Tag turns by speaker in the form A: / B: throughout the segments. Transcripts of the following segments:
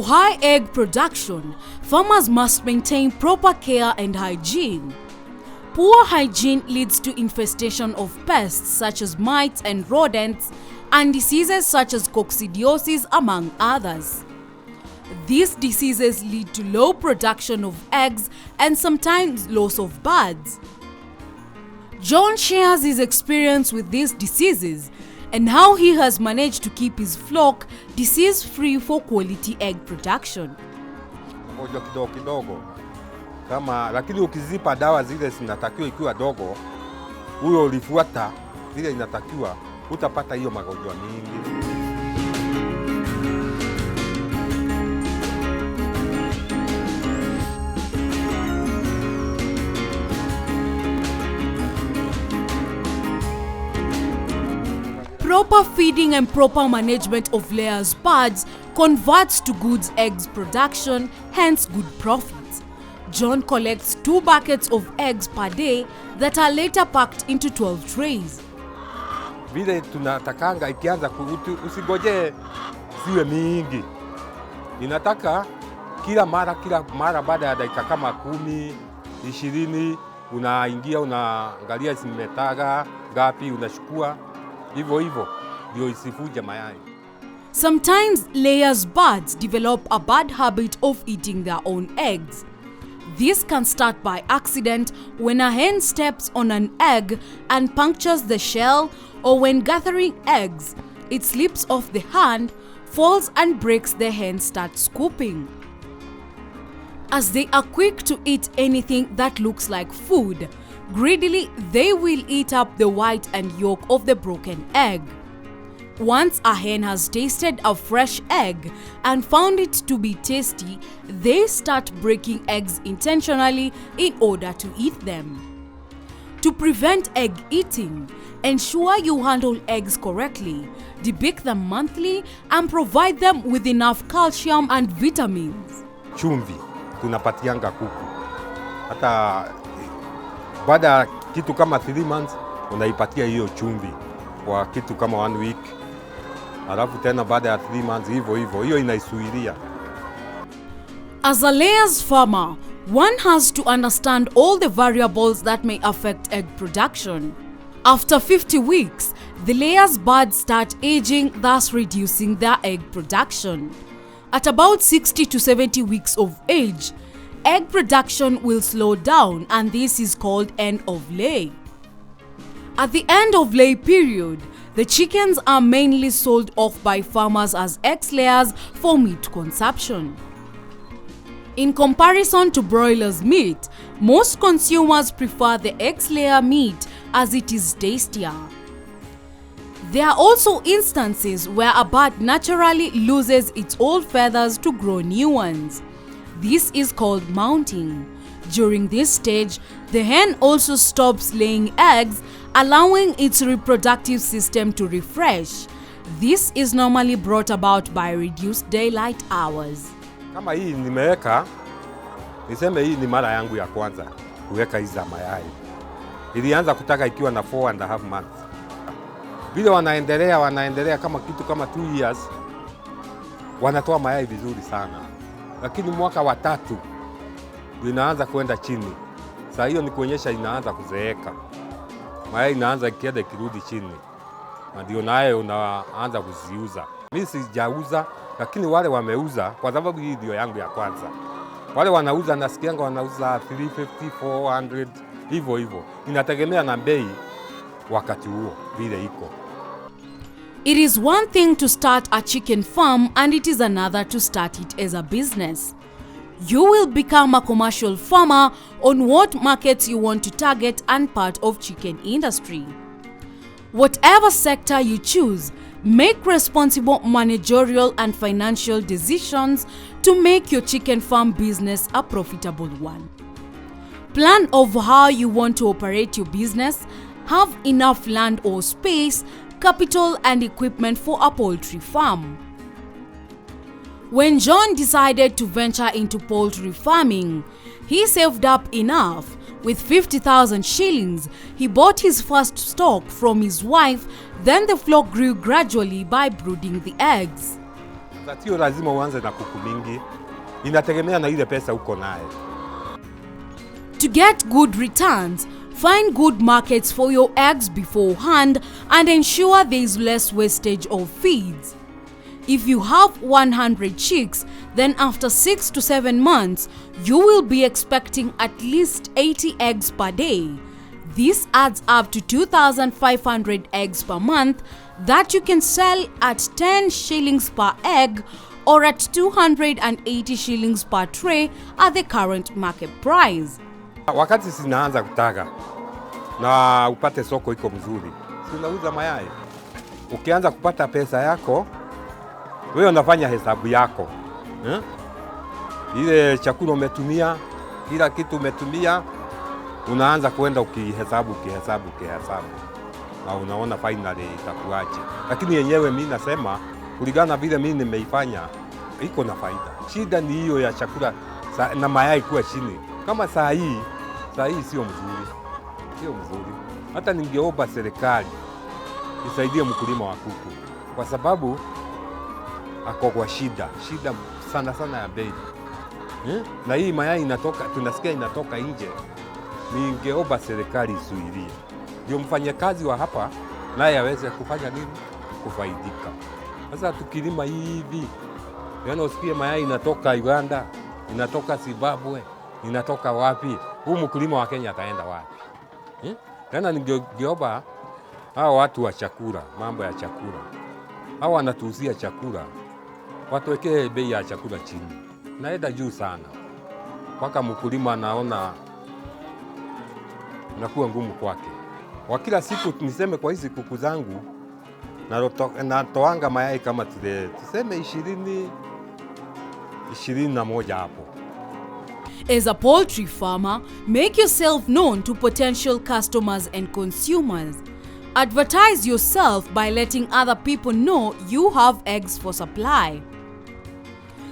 A: For high egg production, farmers must maintain proper care and hygiene. Poor hygiene leads to infestation of pests such as mites and rodents, and diseases such as coccidiosis, among others. These diseases lead to low production of eggs and sometimes loss of birds. John shares his experience with these diseases and how he has managed to keep his flock disease-free for quality egg production.
B: Kidogo lakini ukizipa dawa zile zinatakiwa ikiwa dogo, huyo ulifuata vile inatakiwa, utapata hiyo magonjwa mingi.
A: Proper feeding and proper management of layers birds converts to good eggs production, hence good profits. John collects 2 buckets of eggs per day that are later packed into 12 trays.
B: Vile tunatakanga ikianza usigoje siwe mingi. Inataka kila mara baada ya dakika kama 10, 20 unaingia unaangalia zimetaga ngapi, unachukua hivyo ndio isifuje mayai.
A: Sometimes layers birds develop a bad habit of eating their own eggs. This can start by accident when a hen steps on an egg and punctures the shell, or when gathering eggs, it slips off the hand, falls and breaks, the hen starts scooping. As they are quick to eat anything that looks like food, greedily they will eat up the white and yolk of the broken egg. Once a hen has tasted a fresh egg and found it to be tasty, they start breaking eggs intentionally in order to eat them. To prevent egg eating, ensure you handle eggs correctly, debake them monthly, and provide them with enough calcium and vitamins.
B: Chumvi tunapatianga kuku. Hata baada kitu kama 3 months unaipatia hiyo chumvi kwa kitu kama 1 week. Alafu tena baada ya 3 months hivyo hiyo inaisuilia.
A: As a layers farmer, one has to understand all the variables that may affect egg production. After 50 weeks, the layers birds start aging, thus reducing their egg production. At about 60 to 70 weeks of age, egg production will slow down, and this is called end of lay. At the end of lay period, the chickens are mainly sold off by farmers as ex-layers for meat consumption. In comparison to broilers' meat, most consumers prefer the ex-layer meat as it is tastier. There are also instances where a bird naturally loses its old feathers to grow new ones. This is called mounting. During this stage, the hen also stops laying eggs, allowing its reproductive system to refresh. This is normally brought about by reduced daylight hours.
B: Kama hii nimeweka, niseme hii ni mara yangu ya kwanza kuweka hizi za mayai. Ilianza kutaka ikiwa na 4.5 months. Vile wanaendelea kama kitu kama 2 years, wanatoa mayai vizuri sana. Lakini mwaka wa 3 inaanza kwenda chini. Sasa hiyo ni kuonyesha inaanza kuzeeka. Mayai inaanza ikienda kirudi chini. Na ndio naye unaanza kuziuza. Mimi sijauza, lakini wale wameuza kwa sababu hii ndio yangu ya kwanza. Wale wanauza nasikianga wanauza 350, 400 hivyo. Inategemea na bei wakati huo vile iko.
A: It is one thing to start a chicken farm, and it is another to start it as a business. You will become a commercial farmer on what markets you want to target and part of chicken industry. Whatever sector you choose, make responsible managerial and financial decisions to make your chicken farm business a profitable one. Plan of how you want to operate your business, have enough land or space, capital and equipment for a poultry farm. When John decided to venture into poultry farming, he saved up enough. With 50,000 shillings, he bought his first stock from his wife, then the flock grew gradually by brooding the eggs.
B: Sio lazima uanze na kuku mingi, inategemea na ile pesa uko naye.
A: To get good returns, find good markets for your eggs beforehand and ensure there is less wastage of feeds. If you have 100 chicks, then after 6 to 7 months, you will be expecting at least 80 eggs per day. This adds up to 2,500 eggs per month that you can sell at 10 shillings per egg or at 280 shillings per tray at the current market price.
B: Wakati sinaanza kutaga na upate soko iko mzuri, si unauza mayai. Ukianza kupata pesa yako, wewe unafanya hesabu yako. Ile chakula umetumia, kila kitu umetumia, unaanza kwenda ukihesabu. Na unaona finally itakuaje. Lakini yenyewe mimi nasema kulingana vile mimi nimeifanya iko na faida. Shida ni hiyo ya chakula na mayai kuwa chini. Kama saa hii sio mzuri. Hata ningeomba serikali isaidie mkulima wa kuku, kwa sababu ako kwa shida sana ya bei. Na hii mayai inatoka, tunasikia inatoka nje. Ningeomba serikali isuilie, ndio mfanyakazi wa hapa naye aweze kufanya nini, kufaidika. Sasa tukilima hivi, usikie mayai inatoka Uganda, inatoka Zimbabwe, inatoka wapi? Huu mkulima wa Kenya ataenda wapi? Tena ningeomba hao watu wa chakula, mambo ya chakula, hao wanatuuzia chakula, watuwekee bei ya chakula chini. Naenda juu sana, mpaka mkulima anaona nakuwa ngumu kwake. Kwa kila siku niseme kwa hizi kuku zangu natoanga mayai kama tuseme 21 hapo.
A: As a poultry farmer, make yourself known to potential customers and consumers. Advertise yourself by letting other people know you have eggs for supply.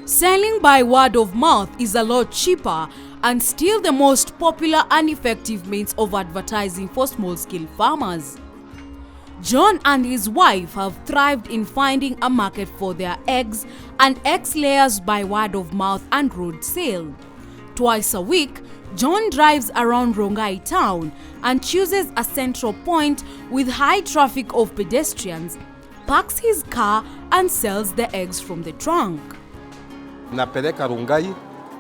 A: Selling by word of mouth is a lot cheaper and still the most popular and effective means of advertising for small-scale farmers. John and his wife have thrived in finding a market for their eggs and egg layers by word of mouth and road sale. Twice a week, John drives around Rongai town and chooses a central point with high traffic of pedestrians, parks his car and sells the eggs from the trunk.
B: Napeleka Rongai,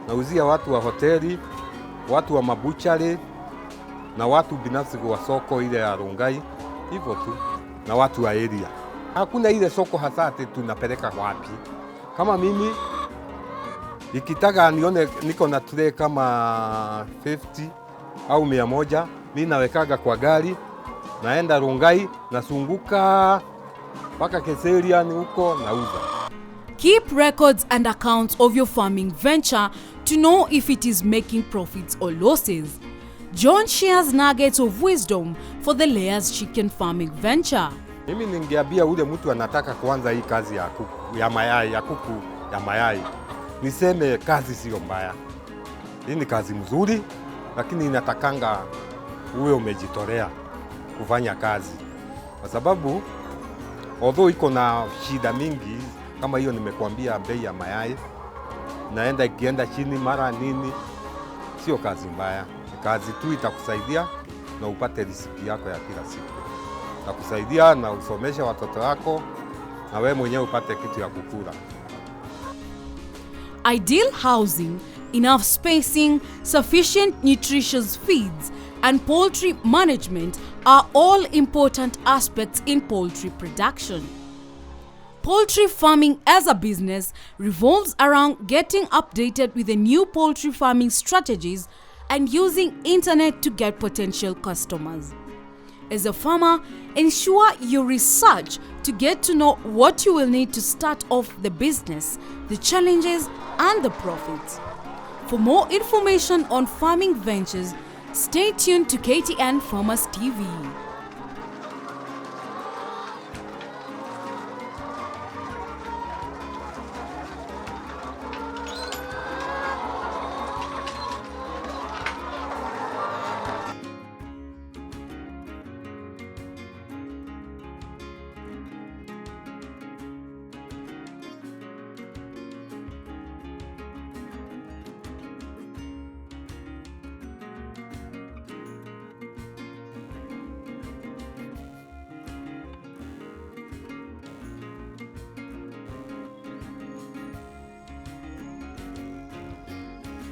B: nauzia watu wa hoteli, watu wa mabuchari na watu binafsi wa soko ile ya Rongai, hivyo tu, na watu wa area. Hakuna ile soko hasa tunapeleka wapi. Kama mimi ikitaka nione niko na tray kama 50 au 100, mimi nawekaga kwa gari, naenda Rongai, nasunguka mpaka Keserian huko nauza.
A: Keep records and accounts of your farming venture to know if it is making profits or losses. John shares nuggets of wisdom for the layers chicken farming venture.
B: Mimi ningeambia ule mtu anataka kuanza hii kazi ya kuku ya mayai. Niseme kazi sio mbaya. Hii ni kazi mzuri, lakini inatakanga uwe umejitolea kufanya kazi. Kwa sababu although iko na shida mingi kama hiyo nimekuambia, bei ya mayai naenda ikienda chini mara nini, sio kazi mbaya. Kazi tu itakusaidia na upate riziki yako ya kila siku. Itakusaidia na usomeshe watoto wako na wewe mwenyewe upate kitu ya kukula.
A: Ideal housing, enough spacing, sufficient nutritious feeds, and poultry management are all important aspects in poultry production. Poultry farming as a business revolves around getting updated with the new poultry farming strategies and using internet to get potential customers. As a farmer, ensure you research to get to know what you will need to start off the business, the challenges and the profits. For more information on farming ventures, stay tuned to KTN Farmers TV.